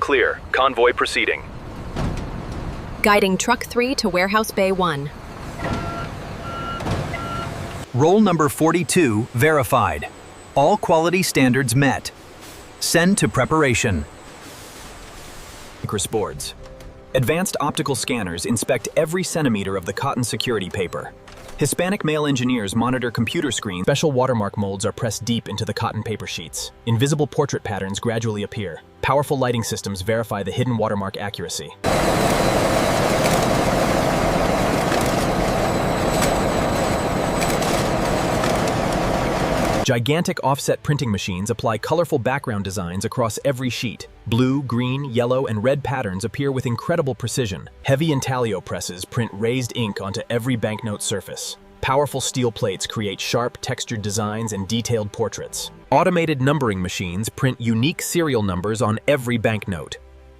clear. Convoy proceeding. Guiding Truck 3 to Warehouse Bay 1. Roll number 42 verified. All quality standards met. Send to preparation. Boards. Advanced optical scanners inspect every centimeter of the cotton security paper. Hispanic male engineers monitor computer screens. Special watermark molds are pressed deep into the cotton paper sheets. Invisible portrait patterns gradually appear. Powerful lighting systems verify the hidden watermark accuracy. Gigantic offset printing machines apply colorful background designs across every sheet. Blue, green, yellow, and red patterns appear with incredible precision. Heavy intaglio presses print raised ink onto every banknote surface. Powerful steel plates create sharp, textured designs and detailed portraits. Automated numbering machines print unique serial numbers on every banknote.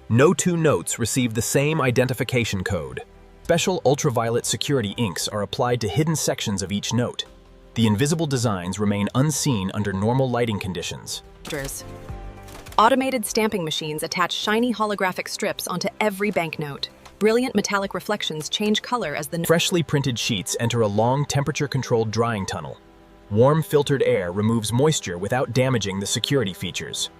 No two notes receive the same identification code. Special ultraviolet security inks are applied to hidden sections of each note. The invisible designs remain unseen under normal lighting conditions. Automated stamping machines attach shiny holographic strips onto every banknote. Brilliant metallic reflections change color as the freshly printed sheets enter a long temperature-controlled drying tunnel. Warm filtered air removes moisture without damaging the security features.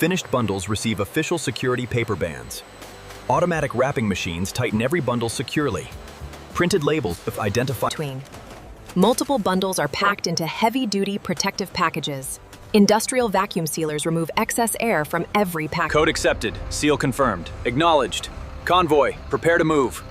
Finished bundles receive official security paper bands. Automatic wrapping machines tighten every bundle securely. Printed labels identify. Multiple bundles are packed into heavy-duty protective packages. Industrial vacuum sealers remove excess air from every package. Code accepted. Seal confirmed. Acknowledged. Convoy, prepare to move.